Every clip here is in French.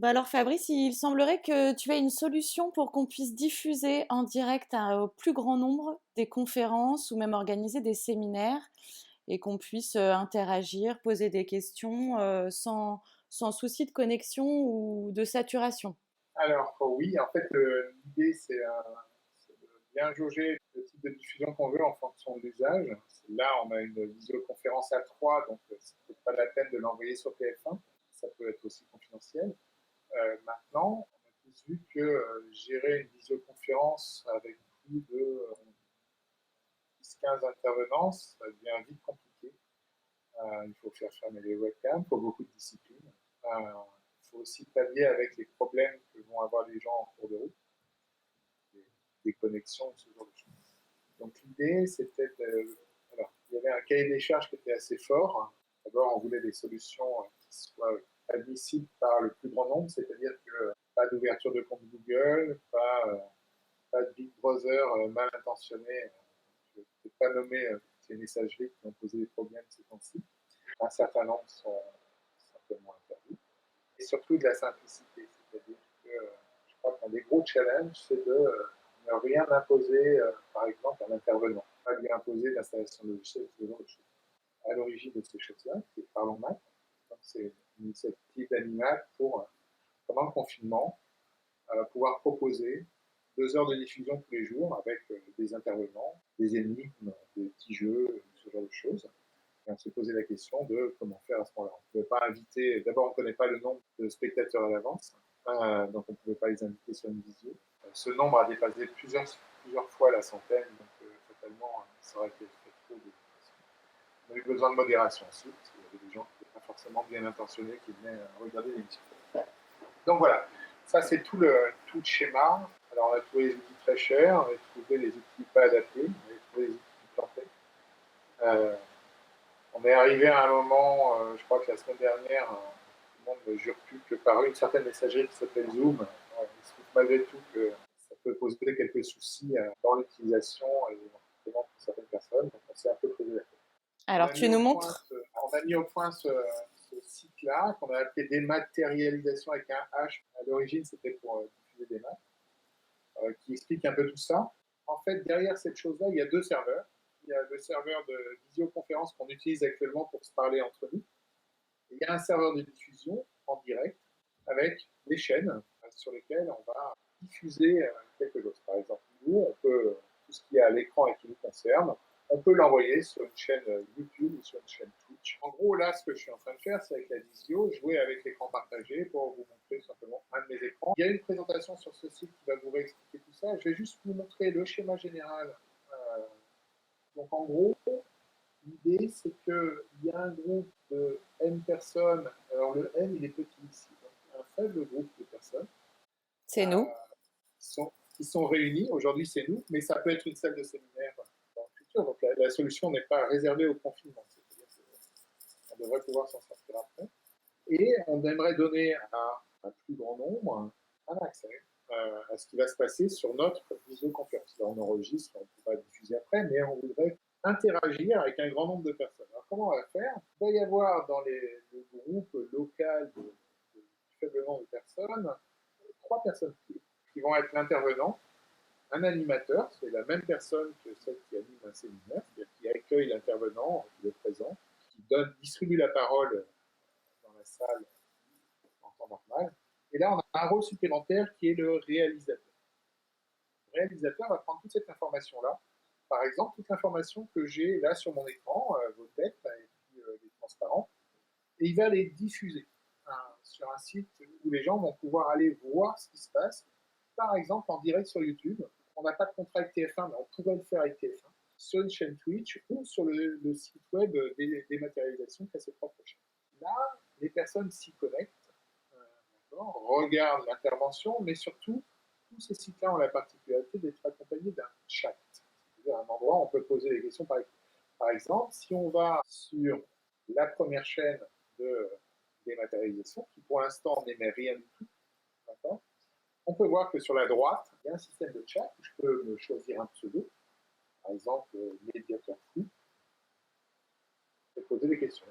Bah alors Fabrice, il semblerait que tu aies une solution pour qu'on puisse diffuser en direct au plus grand nombre des conférences ou même organiser des séminaires et qu'on puisse interagir, poser des questions sans souci de connexion ou de saturation. Alors oui, en fait, l'idée, c'est de bien jauger le type de diffusion qu'on veut en fonction de l'usage. Là, on a une visioconférence à 3, donc c'est peut-être pas la peine de l'envoyer sur TF1. Ça peut être aussi confidentiel. Maintenant, on a tous vu que gérer une visioconférence avec plus de 10-15 intervenants, ça devient vite compliqué. Il faut faire fermer les webcams, il faut beaucoup de discipline. Il faut aussi pallier avec les problèmes que vont avoir les gens en cours de route, des connexions, ce genre de choses. Donc l'idée, c'était alors, il y avait un cahier des charges qui était assez fort. D'abord, on voulait des solutions qui soient admissibles par le plus grand nombre, c'est-à-dire que pas d'ouverture de compte Google, pas de Big Brother mal intentionné. Je ne peux pas nommer ces messageries qui ont posé des problèmes ces temps-ci. Un certain nombre sont simplement interdits. Et surtout de la simplicité, c'est-à-dire que je crois qu'un des gros challenges, c'est de ne rien imposer, par exemple, à l'intervenant. Pas lui imposer l'installation de logiciels, ce genre de choses. À l'origine de ces choses-là, c'est Parlons Mac. Donc c'est une initiative d'Animac pour, pendant le confinement, pouvoir proposer 2 heures de diffusion tous les jours avec des intervenants, des énigmes, des petits jeux, ce genre de choses. Et on s'est posé la question de comment faire à ce moment-là. On ne pouvait pas inviter, d'abord on ne connaît pas le nombre de spectateurs à l'avance, donc on ne pouvait pas les inviter sur une visio. Ce nombre a dépassé plusieurs fois la centaine, donc fatalement ça aurait été fait trop de. On a eu besoin de modération aussi, parce qu'il y avait des gens qui n'étaient pas forcément bien intentionnés qui venaient regarder l'émission. Donc voilà, ça c'est tout le schéma. Alors on a trouvé les outils très chers, on a trouvé les outils pas adaptés, on a trouvé les outils qui plantaient. On est arrivé à un moment, je crois que la semaine dernière, tout le monde ne jure plus que par une certaine messagerie qui s'appelle Zoom, il se trouve malgré tout que ça peut poser quelques soucis dans l'utilisation et éventuellement pour certaines personnes. Donc on s'est un peu posé la question. Alors tu nous montres? On a mis au point ce site-là qu'on a appelé dématérialisation avec un H. À l'origine, c'était pour diffuser des maths, qui explique un peu tout ça. En fait, derrière cette chose-là, il y a 2 serveurs. Il y a le serveur de visioconférence qu'on utilise actuellement pour se parler entre nous. Et il y a un serveur de diffusion en direct avec des chaînes sur lesquelles on va diffuser quelque chose. Par exemple, nous, on peut, tout ce qui est à l'écran et qui nous concerne, on peut l'envoyer sur une chaîne YouTube ou sur une chaîne Twitch. En gros, là, ce que je suis en train de faire, c'est avec la visio, jouer avec l'écran partagé pour vous montrer simplement un de mes écrans. Il y a une présentation sur ce site qui va vous réexpliquer tout ça. Je vais juste vous montrer le schéma général. Donc, en gros, l'idée, c'est qu'il y a un groupe de N personnes. Alors, le N, il est petit ici. Donc, un faible groupe de personnes C'est nous. qui sont réunis. Aujourd'hui, c'est nous, mais ça peut être une salle de séminaire dans le futur. Donc, la solution n'est pas réservée au confinement. C'est-à-dire qu'on devrait pouvoir s'en sortir après. Et on aimerait donner à un plus grand nombre un accès à ce qui va se passer sur notre visioconférence. Là, on enregistre, on ne peut pas diffuser après, mais on voudrait interagir avec un grand nombre de personnes. Alors, comment on va faire? Il va y avoir dans le groupe local de faible nombre de personnes 3 personnes qui vont être l'intervenant, un animateur, c'est la même personne que celle qui anime un séminaire, c'est-à-dire qui accueille l'intervenant, qui est présent, qui distribue la parole dans la salle en temps normal. Et là, on a un rôle supplémentaire qui est le réalisateur. Le réalisateur va prendre toute cette information-là, par exemple, toute l'information que j'ai là sur mon écran, vos têtes, et puis les transparents, et il va les diffuser sur un site où les gens vont pouvoir aller voir ce qui se passe, par exemple en direct sur YouTube. On n'a pas de contrat avec TF1, mais on pourrait le faire avec TF1, sur une chaîne Twitch ou sur le site web Dématérialisation qui a ses propres chaînes. Là, les personnes s'y connectent, regardent l'intervention, mais surtout, tous ces sites-là ont la particularité d'être accompagnés d'un chat. C'est-à-dire un endroit où on peut poser des questions. Par exemple, si on va sur la première chaîne de dématérialisation, qui pour l'instant n'émet rien du tout, d'accord, on peut voir que sur la droite, il y a un système de chat où je peux me choisir un pseudo, par exemple médiateur fou, et poser des questions.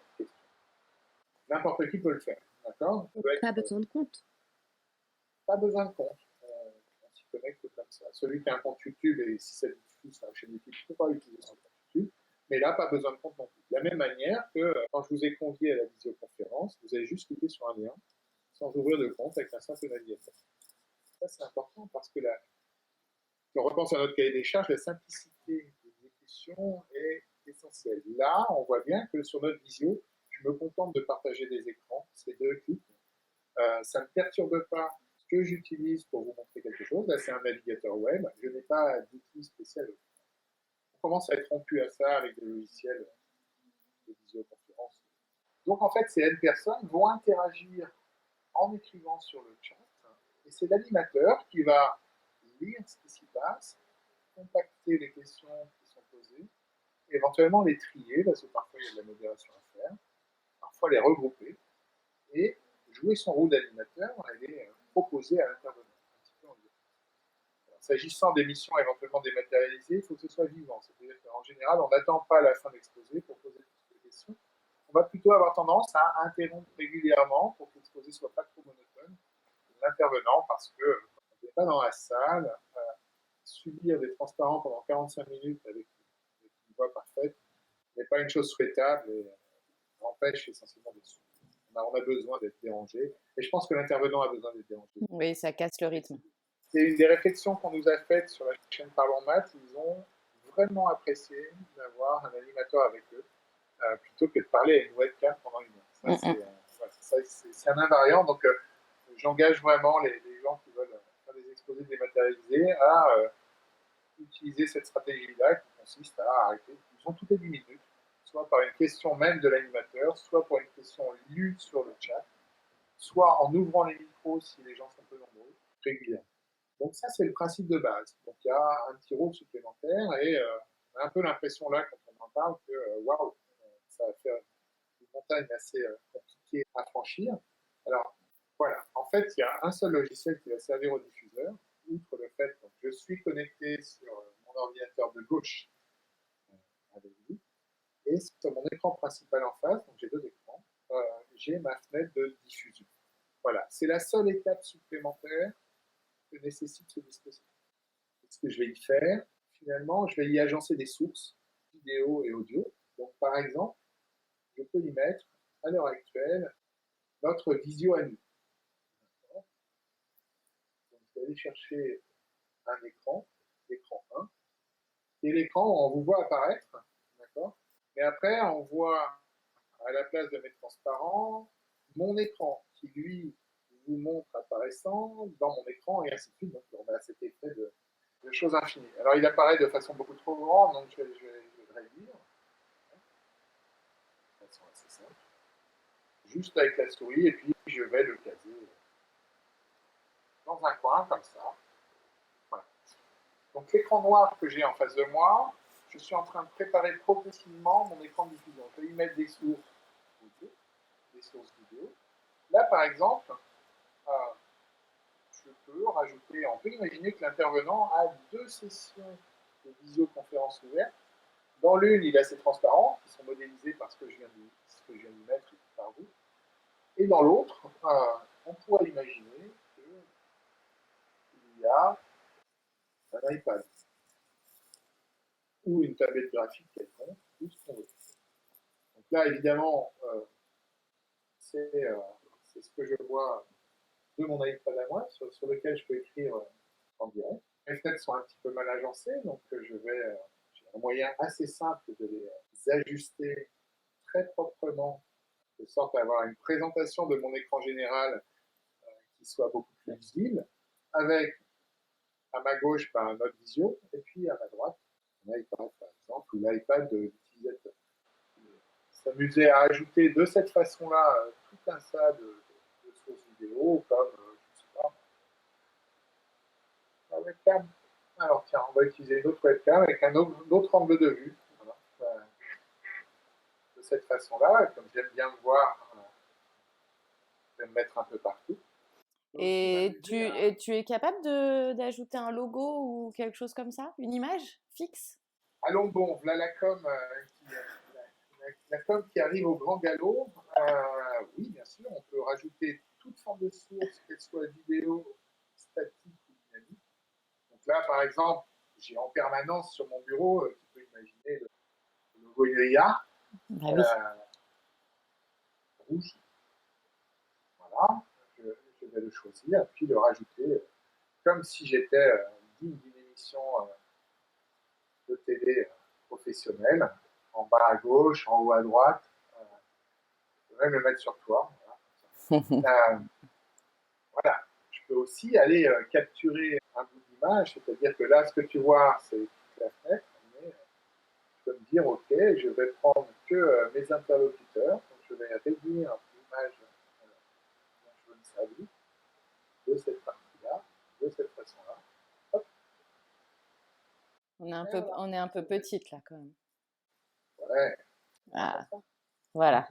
N'importe qui peut le faire, d'accord. Pas besoin de compte. Pas besoin de compte. On s'y connecte comme ça. Celui qui a un compte YouTube et si ça diffuse sur la chaîne YouTube, ne peut pas utiliser son compte YouTube. Mais là, pas besoin de compte non plus. De la même manière que quand je vous ai convié à la visioconférence, vous avez juste cliqué sur un lien sans ouvrir de compte avec un simple navigateur. Ça, c'est important parce que là, si on repense à notre cahier des charges, la simplicité d'exécution est essentielle. Là, on voit bien que sur notre visio, je me contente de partager des écrans, c'est 2 clics. Ça ne perturbe pas ce que j'utilise pour vous montrer quelque chose. Là, c'est un navigateur web. Je n'ai pas d'outil spécial. On commence à être rompu à ça avec des logiciels de visioconférence. Donc, en fait, ces N personnes vont interagir en écrivant sur le chat. Et c'est l'animateur qui va lire ce qui s'y passe, compacter les questions qui sont posées, éventuellement les trier, parce que parfois il y a de la modération à faire, parfois les regrouper, et jouer son rôle d'animateur et les proposer à l'intervenant. S'agissant des missions éventuellement dématérialisées, il faut que ce soit vivant. C'est-à-dire qu'en général, on n'attend pas la fin de l'exposé pour poser toutes les questions. On va plutôt avoir tendance à interrompre régulièrement pour que l'exposé ne soit pas trop monotone l'intervenant parce que on n'est pas dans la salle, subir des transparents pendant 45 minutes avec une voix parfaite n'est pas une chose souhaitable et empêche essentiellement des sous. On a besoin d'être dérangé et je pense que l'intervenant a besoin d'être dérangé. Oui, ça casse le rythme. C'est une des réflexions qu'on nous a faites sur la chaîne Parlons Maths. Ils ont vraiment apprécié d'avoir un animateur avec eux plutôt que de parler à une webcam pendant une heure. Ça, c'est un invariant. Donc, j'engage vraiment les gens qui veulent faire des exposés dématérialisés à utiliser cette stratégie-là qui consiste à arrêter, disons, toutes les 10 minutes, soit par une question même de l'animateur, soit pour une question lue sur le chat, soit en ouvrant les micros si les gens sont peu nombreux, régulièrement. Donc ça, c'est le principe de base. Donc il y a un petit rôle supplémentaire et on a un peu l'impression là, quand on en parle, que waouh, ça va faire une montagne assez compliquée à franchir. Alors voilà, en fait, il y a un seul logiciel qui va servir au diffuseur, outre le fait que je suis connecté sur mon ordinateur de gauche avec vous, et sur mon écran principal en face, donc j'ai 2 écrans, j'ai ma fenêtre de diffusion. Voilà, c'est la seule étape supplémentaire que nécessite ce dispositif. Ce que je vais y faire, finalement, je vais y agencer des sources vidéo et audio. Donc, par exemple, je peux y mettre, à l'heure actuelle, notre visio à nous. Donc, je vais aller chercher un écran, l'écran 1, et l'écran où on vous voit apparaître, d'accord. Mais après, on voit, à la place de mes transparents, mon écran qui, lui, vous montre apparaissant dans mon écran, et ainsi de suite. Donc, on a cet effet de choses infinies. Alors, il apparaît de façon beaucoup trop grande, donc je vais le réduire. De façon assez simple. Juste avec la souris, et puis je vais le caser dans un coin, comme ça. Voilà. Donc, l'écran noir que j'ai en face de moi, je suis en train de préparer progressivement mon écran de diffusion. Je vais y mettre des sources audio, des sources vidéo. Là, par exemple, je peux rajouter, on peut imaginer que l'intervenant a 2 sessions de visioconférence ouvertes. Dans l'une, il a ses transparents qui sont modélisés par ce que je viens de mettre par vous. Et dans l'autre, on pourrait imaginer qu'il y a un iPad ou une tablette graphique quelconque, tout ce qu'on veut. Donc là, évidemment, c'est ce que je vois de mon iPad à moi, sur lequel je peux écrire en direct. Les fenêtres sont un petit peu mal agencées, donc j'ai un moyen assez simple de les ajuster très proprement, de sorte à avoir une présentation de mon écran général qui soit beaucoup plus visible, avec à ma gauche un autre visio, et puis à ma droite, un iPad par exemple, ou l'iPad de l'utilisateur. S'amuser à ajouter de cette façon-là tout un tas de sources vidéo, comme, je sais pas, la webcam. Alors tiens, on va utiliser une autre webcam avec un autre angle de vue. Voilà. De cette façon-là, comme j'aime bien le voir, je vais me mettre un peu partout. Et tu es capable d'ajouter un logo ou quelque chose comme ça? Une image fixe? Allons bon, voilà la com qui arrive au grand galop. Oui, bien sûr, on peut rajouter toute forme de source, qu'elle soit vidéo statique ou dynamique. Donc là, par exemple, j'ai en permanence sur mon bureau, tu peux imaginer le logo IEA, Bah euh, oui. rouge. Voilà, je, je vais le choisir, puis le rajouter comme si j'étais digne d'une émission de télé professionnelle, en bas à gauche, en haut à droite. Euh, je peux même le mettre sur toi. Voilà. Voilà. Je peux aussi aller capturer un bout d'image, c'est-à-dire que là, ce que tu vois, c'est toute la fenêtre, mais je peux me dire, OK, je vais prendre que mes interlocuteurs, donc je vais réduire l'image dont je veux me servir de cette partie-là, de cette façon-là. Hop, voilà. On est un peu petite là quand même. Ouais, Ah, voilà.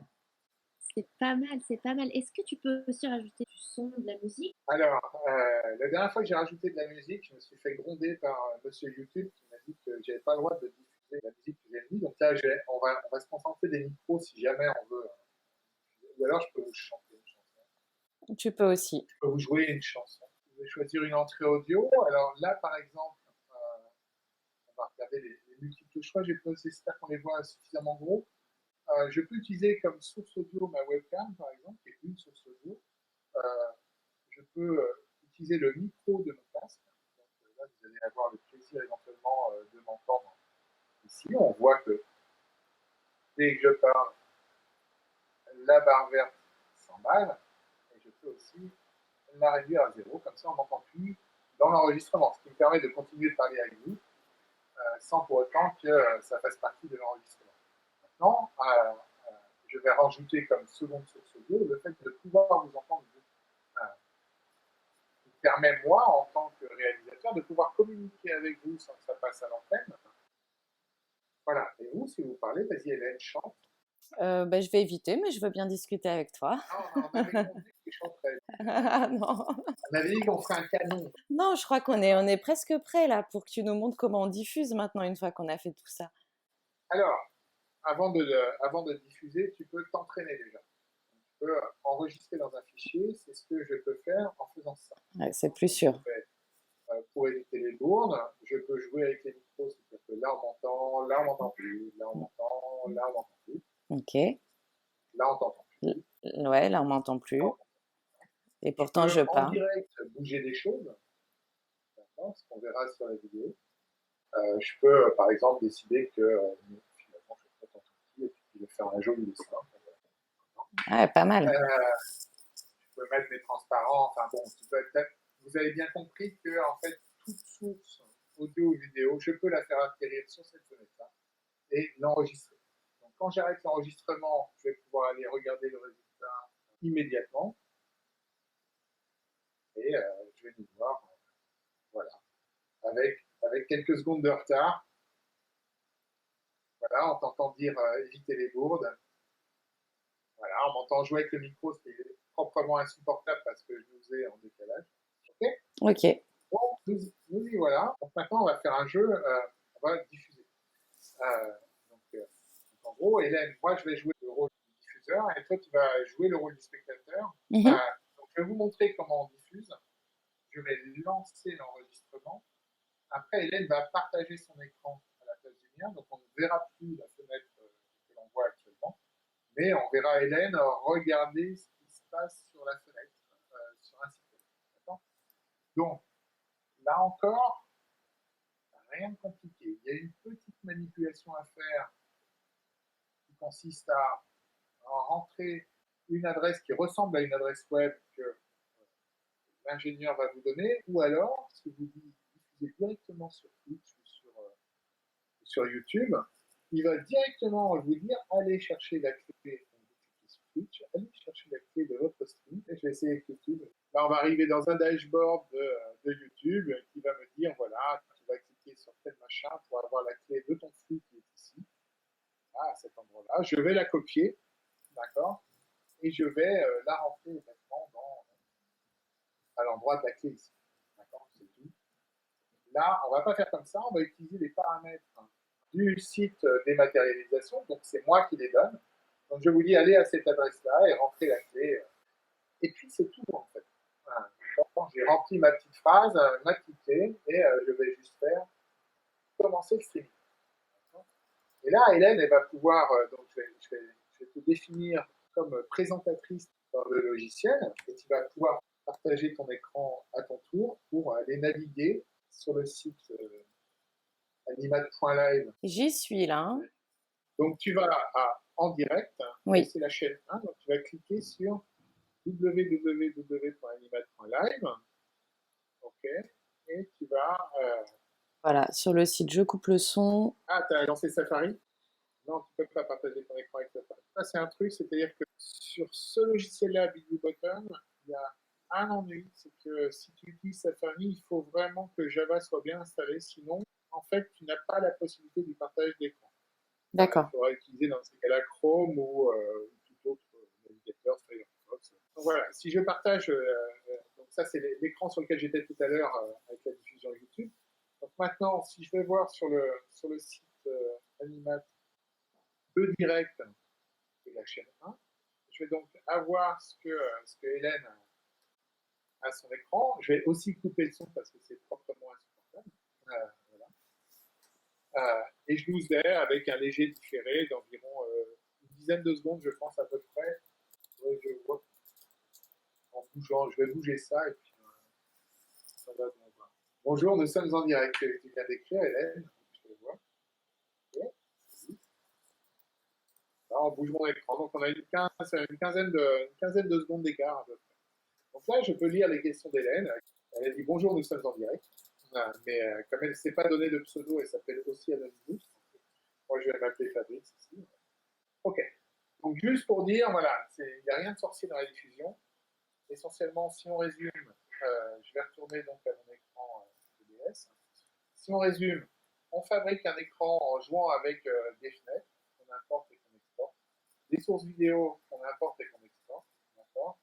C'est pas mal, c'est pas mal. Est-ce que tu peux aussi rajouter du son, de la musique? Alors, la dernière fois que j'ai rajouté de la musique, je me suis fait gronder par monsieur YouTube qui m'a dit que j'avais pas le droit de diffuser la musique que j'ai mis. Donc là, on va se concentrer des micros si jamais on veut. Ou alors, je peux vous chanter une chanson. Tu peux aussi. Je peux vous jouer une chanson. Je vais choisir une entrée audio. Alors là, par exemple, on va regarder les multiples choix. J'espère qu'on les voit suffisamment gros. Je peux utiliser comme source audio ma webcam, par exemple, qui est une source audio. Euh, je peux utiliser le micro de mon casque. Donc, là, vous allez avoir le plaisir éventuellement de m'entendre ici. On voit que dès que je parle, la barre verte s'emballe. Et je peux aussi la réduire à zéro. Comme ça, on m'entend plus dans l'enregistrement. Ce qui me permet de continuer de parler avec vous sans pour autant que ça fasse partie de l'enregistrement. Maintenant, je vais rajouter comme seconde source audio le fait de pouvoir vous entendre qui permet, moi, en tant que réalisateur, de pouvoir communiquer avec vous sans que ça passe à l'antenne. Voilà. Et vous, si vous parlez, vas-y, Hélène, chante. Bah, je vais éviter, mais je veux bien discuter avec toi. Non, on avait convenu que tu chanterais. Non. On avait dit qu'on ferait un canon. Non, je crois on est presque prêt là pour que tu nous montres comment on diffuse maintenant une fois qu'on a fait tout ça. Alors, avant de diffuser, tu peux t'entraîner déjà. Tu peux enregistrer dans un fichier, c'est ce que je peux faire en faisant ça. Ouais, c'est plus sûr. Pour éviter les bourdes, je peux jouer avec les micros, c'est-à-dire que là on m'entend plus, là on m'entend, là on m'entend plus. Ok. Là on t'entend plus. Ouais, là on m'entend plus. Et pourtant je peux en parle. direct bouger des choses, ce qu'on verra sur la vidéo. Je peux par exemple décider que finalement je vais mettre en tout petit et puis je vais faire un joli dessin. Ah, pas mal. Je peux mettre mes transparents, enfin bon, vous avez bien compris que en fait toute source audio ou vidéo, je peux la faire atterrir sur cette fenêtre-là et l'enregistrer. Donc quand j'arrête l'enregistrement, je vais pouvoir aller regarder le résultat immédiatement et je vais nous voir, voilà, avec quelques secondes de retard. Voilà, on t'entend dire éviter les bourdes. Voilà, on m'entend jouer avec le micro, ce qui est proprement insupportable parce que je nous ai en décalage. Ok. Ok. Bon, nous y voilà. Donc maintenant, on va faire un jeu, on va diffuser. Donc, en gros, Hélène, moi, je vais jouer le rôle du diffuseur et toi, tu vas jouer le rôle du spectateur. Mhm. Donc, je vais vous montrer comment on diffuse. Je vais lancer l'enregistrement. Après, Hélène va partager son écran à la place du mien, donc on ne verra plus la fenêtre que l'on voit actuellement, mais on verra Hélène regarder ce qui se passe sur la fenêtre, sur un site. D'accord. Donc, là encore, rien de compliqué. Il y a une petite manipulation à faire qui consiste à rentrer une adresse qui ressemble à une adresse web que l'ingénieur va vous donner, ou alors, si vous diffusez directement sur Twitch ou sur YouTube, il va directement vous dire allez chercher la clé sur Twitch, allez chercher la clé de votre stream. Et je vais essayer avec YouTube. Là, on va arriver dans un dashboard de YouTube qui va me dire voilà, tu vas cliquer sur tel machin pour avoir la clé de ton flux qui est ici, là, à cet endroit-là. Je vais la copier, d'accord, et je vais la rentrer maintenant à l'endroit de la clé ici. D'accord, c'est tout. Là, on ne va pas faire comme ça, on va utiliser les paramètres du site dématérialisation, donc c'est moi qui les donne. Donc je vous dis, allez à cette adresse-là et rentrez la clé. Et puis c'est tout en fait. Voilà. J'ai rempli ma petite phrase, ma petite clé, et je vais juste faire commencer le streaming. Et là, Hélène, elle va pouvoir, donc je vais te définir comme présentatrice dans le logiciel, et tu vas pouvoir partager ton écran à ton tour pour aller naviguer sur le site animate.live. J'y suis là. Hein. Donc tu vas en direct, oui. c'est la chaîne 1, donc tu vas cliquer sur www.animate.live, ok, et tu vas... Voilà, sur le site Je coupe le son. Ah, tu as lancé Safari? Non, tu ne peux pas partager ton écran avec Safari. Ça, c'est un truc, c'est-à-dire que sur ce logiciel-là, BigBlueButton, il y a un ennui, c'est que si tu utilises Safari, il faut vraiment que Java soit bien installé, sinon, en fait, tu n'as pas la possibilité du partage d'écran. D'accord. Il faudra utiliser dans ces cas-là Chrome ou tout autre navigateur, Firefox. Donc voilà, si je partage, donc ça c'est l'écran sur lequel j'étais tout à l'heure avec la diffusion YouTube. Donc maintenant, si je vais voir sur le site Animat le direct de la chaîne 1, je vais donc avoir ce que Hélène a à son écran. Je vais aussi couper le son parce que c'est proprement insupportable. Voilà. Et je nous ai avec un léger différé d'environ une dizaine de secondes, je pense à peu près. Ouais, je vois en bougeant, je vais bouger ça et puis ça va. Bonjour, nous sommes en direct. Tu viens d'écrire, Hélène. Je te vois. Okay. Là, on bouge mon écran. Donc, on a une quinzaine de secondes d'écart à peu près. Donc là, je peux lire les questions d'Hélène. Elle a dit bonjour, nous sommes en direct. Mais comme elle ne s'est pas donné de pseudo, elle s'appelle aussi Anonymous. Moi, je vais m'appeler Fabrice ici. Ok. Donc, juste pour dire, voilà, il n'y a rien de sorcier dans la diffusion. Essentiellement, si on résume, je vais retourner donc à mon écran PDS. Si on résume, on fabrique un écran en jouant avec des fenêtres qu'on importe et qu'on exporte, des sources vidéo qu'on importe et qu'on exporte, d'accord.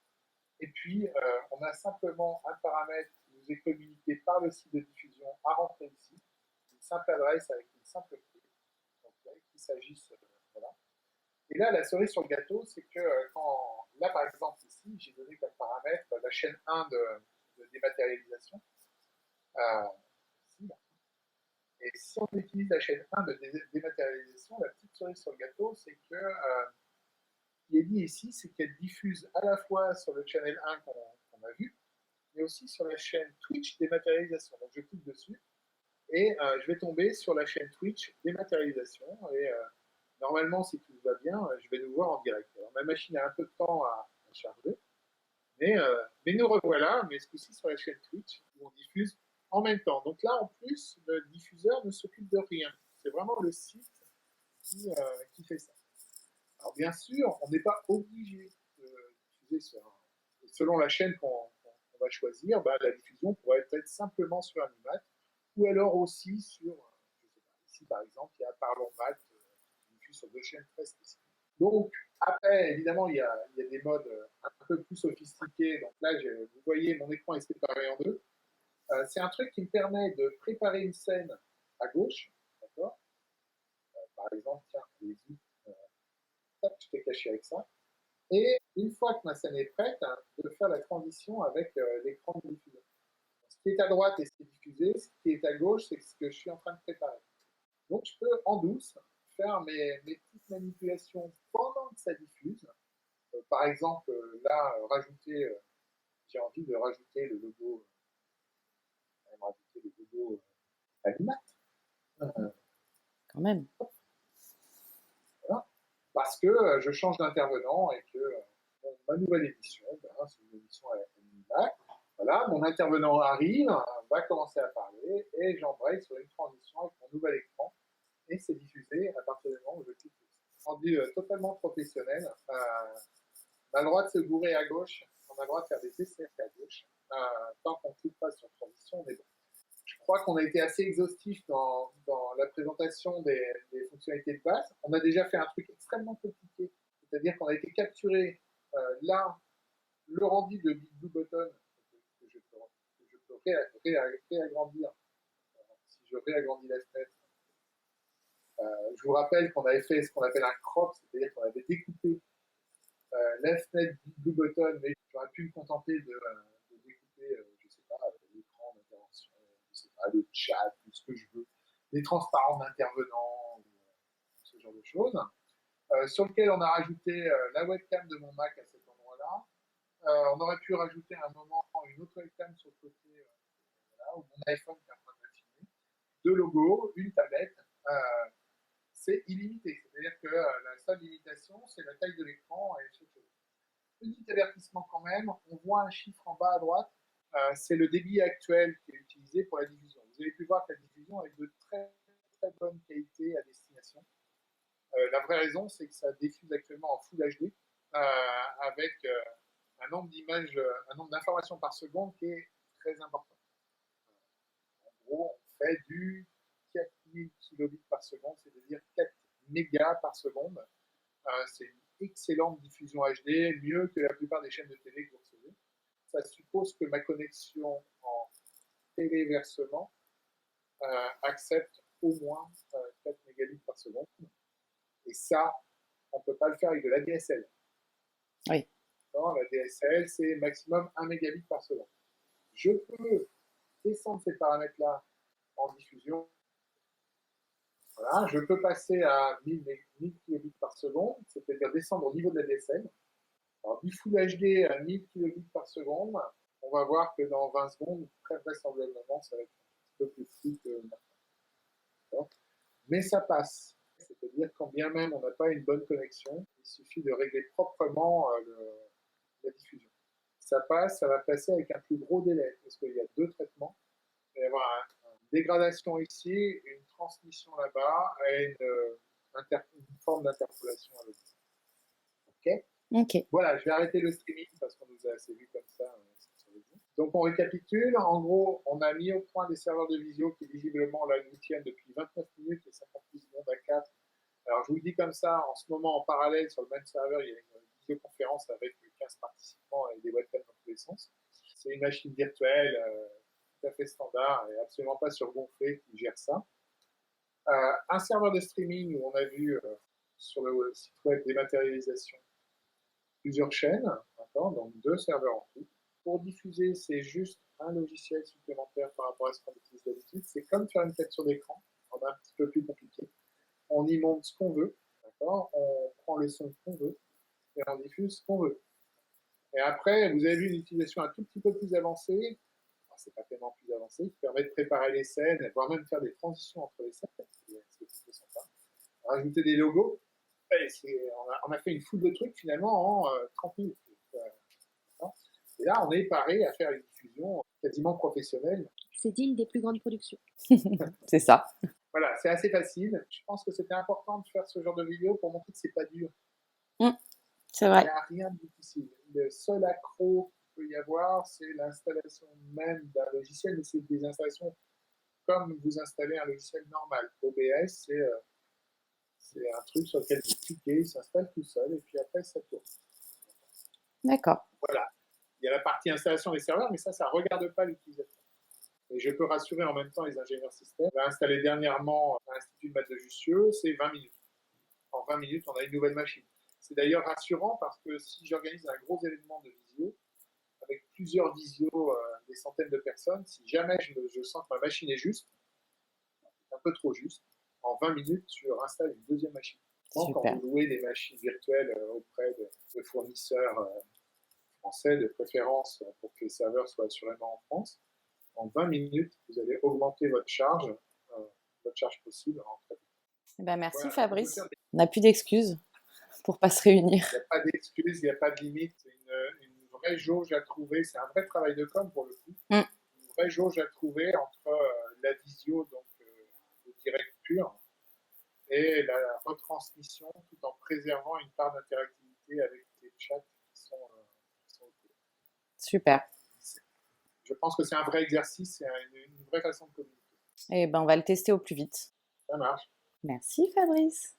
Et puis, on a simplement un paramètre qui nous est communiqué par le site de diffusion à rentrer ici, une simple adresse avec une simple clé, donc qu'il s'agisse, voilà. Et là, la cerise sur le gâteau, c'est que là, par exemple, ici, j'ai donné comme paramètre la chaîne 1 de dématérialisation. Ici. Et si on utilise la chaîne 1 de dématérialisation, la petite cerise sur le gâteau, c'est que ce qui est dit ici, c'est qu'elle diffuse à la fois sur le channel 1 qu'on a vu, mais aussi sur la chaîne Twitch dématérialisation. Donc je clique dessus et je vais tomber sur la chaîne Twitch dématérialisation. Et normalement, si tout va bien, je vais nous voir en direct. Alors, ma machine a un peu de temps à charger, mais nous revoilà, mais ce coup-ci sur la chaîne Twitch, où on diffuse en même temps. Donc là, en plus, le diffuseur ne s'occupe de rien. C'est vraiment le site qui fait ça. Alors bien sûr, on n'est pas obligé de diffuser selon la chaîne qu'on va choisir, bah, la diffusion pourrait être simplement sur Animat, ou alors aussi sur, je sais pas, ici par exemple, il y a Parlons Math, qui diffuse sur 2 chaînes très spécifiques. Donc, après, évidemment, il y a des modes un peu plus sophistiqués. Donc là, vous voyez, mon écran est séparé en deux. C'est un truc qui me permet de préparer une scène à gauche, d'accord. Par exemple, tiens, allez-y, je t'ai caché avec ça. Et une fois que ma scène est prête, de faire la transition avec l'écran de diffusion. Ce qui est à droite est ce qui est diffusé, ce qui est à gauche, c'est ce que je suis en train de préparer. Donc je peux en douce faire mes petites manipulations pendant que ça diffuse. Par exemple, là, j'ai envie de rajouter le logo, Animat. Quand même. Voilà. Parce que je change d'intervenant et que ma nouvelle émission, c'est une émission à Animat. Voilà, mon intervenant arrive, va commencer à parler et j'embraye sur une transition avec mon nouvel écran et c'est diffusé à partir du moment où je clique. Rendu totalement professionnel. On a le droit de se bourrer à gauche, on a le droit de faire des essais à gauche. Tant qu'on ne clique pas sur transition, on est bon. Je crois qu'on a été assez exhaustif dans la présentation des fonctionnalités de base. On a déjà fait un truc extrêmement compliqué, c'est-à-dire qu'on a été capturé là le rendu de BigBlueButton que je peux réagrandir si je réagrandis la fenêtre. Je vous rappelle qu'on avait fait ce qu'on appelle un crop, c'est-à-dire qu'on avait découpé la fenêtre BigBlueButton, mais j'aurais pu me contenter de découper le chat, tout ce que je veux, des transparents d'intervenants, ce genre de choses, sur lequel on a rajouté la webcam de mon Mac à cet endroit-là. On aurait pu rajouter à un moment une autre webcam sur le côté, voilà, ou mon iPhone qui est en train de filmer, deux logos, une tablette. C'est illimité. C'est-à-dire que la seule limitation, c'est la taille de l'écran et ce chose. Petit avertissement quand même, on voit un chiffre en bas à droite, c'est le débit actuel qui est utilisé pour la diffusion. Vous avez pu voir que la diffusion est de très très bonne qualité à destination. La vraie raison, c'est que ça diffuse actuellement en Full HD avec un nombre d'images, un nombre d'informations par seconde qui est très important. En gros, on fait du 4000 kilobits par seconde, c'est-à-dire 4 mégas par seconde. C'est une excellente diffusion HD, mieux que la plupart des chaînes de télé que vous recevez. Ça suppose que ma connexion en téléversement accepte au moins 4 mégabits par seconde. Et ça, on ne peut pas le faire avec de la DSL. Oui. Non, la DSL, c'est maximum 1 mégabit par seconde. Je peux descendre ces paramètres-là en diffusion. Voilà, je peux passer à 1000 kilobits par seconde, c'est-à-dire descendre au niveau de la DSL. Alors, du Full HD à 1000 kilobits par seconde, on va voir que dans 20 secondes, très vraisemblablement, ça va être un petit peu plus flou que maintenant. Mais ça passe. C'est-à-dire quand bien même on n'a pas une bonne connexion, il suffit de régler proprement la diffusion. Ça passe, ça va passer avec un plus gros délai, parce qu'il y a deux traitements. Il va y avoir une dégradation ici, une transmission là-bas, et une forme d'interpolation à l'autre. Ok. Ok. Voilà, je vais arrêter le streaming parce qu'on nous a assez vu comme ça. Donc on récapitule. En gros, on a mis au point des serveurs de visio qui visiblement là nous tiennent depuis 29 minutes et 58 secondes à 4. Alors je vous le dis comme ça, en ce moment en parallèle sur le même serveur, il y a une visioconférence avec 15 participants et des webcams dans tous les sens. C'est une machine virtuelle tout à fait standard et absolument pas surgonflée qui gère ça. Un serveur de streaming où on a vu sur le site web dématérialisation plusieurs chaînes, donc 2 serveurs en tout. Pour diffuser, c'est juste un logiciel supplémentaire par rapport à ce qu'on utilise d'habitude. C'est comme faire une capture d'écran, on a un petit peu plus compliqué. On y monte ce qu'on veut, on prend le son qu'on veut et on diffuse ce qu'on veut. Et après, vous avez vu une utilisation un tout petit peu plus avancée. Alors, c'est pas tellement plus avancé, qui permet de préparer les scènes, voire même faire des transitions entre les scènes, c'est plutôt sympa. Rajouter des logos. On a fait une foule de trucs finalement en 30 minutes. Et là, on est paré à faire une diffusion quasiment professionnelle. C'est digne des plus grandes productions. C'est ça. Voilà, c'est assez facile. Je pense que c'était important de faire ce genre de vidéo pour montrer que c'est pas dur. C'est vrai. Il n'y a rien de difficile. Le seul accro qu'il peut y avoir, c'est l'installation même d'un logiciel, mais c'est des installations comme vous installez un logiciel normal. OBS, c'est un truc sur lequel vous cliquez, il s'installe tout seul, et puis après, ça tourne. D'accord. Voilà. Il y a la partie installation des serveurs, mais ça ne regarde pas l'utilisateur. Et je peux rassurer en même temps les ingénieurs système. On a installé dernièrement à l'Institut de Maths de Jussieu, c'est 20 minutes. En 20 minutes, on a une nouvelle machine. C'est d'ailleurs rassurant parce que si j'organise un gros événement de visio, avec plusieurs visios, des centaines de personnes, si jamais je sens que ma machine est juste, un peu trop juste, en 20 minutes, je réinstalle une deuxième machine. Super. Quand vous louez des machines virtuelles auprès de fournisseurs français, de préférence pour que les serveurs soient assurément en France, en 20 minutes, vous allez augmenter votre charge possible en très vite. Eh ben merci voilà, Fabrice. On n'a plus d'excuses pour ne pas se réunir. Il n'y a pas d'excuses, il n'y a pas de limite. Une vraie jauge à trouver, c'est un vrai travail de com pour le coup. Une vraie jauge à trouver entre la visio, donc le direct pur, et la retransmission, tout en préservant une part d'interactivité avec les chats qui sont autour. Super. Je pense que c'est un vrai exercice, c'est une vraie façon de communiquer. Eh ben, on va le tester au plus vite. Ça marche. Merci Fabrice.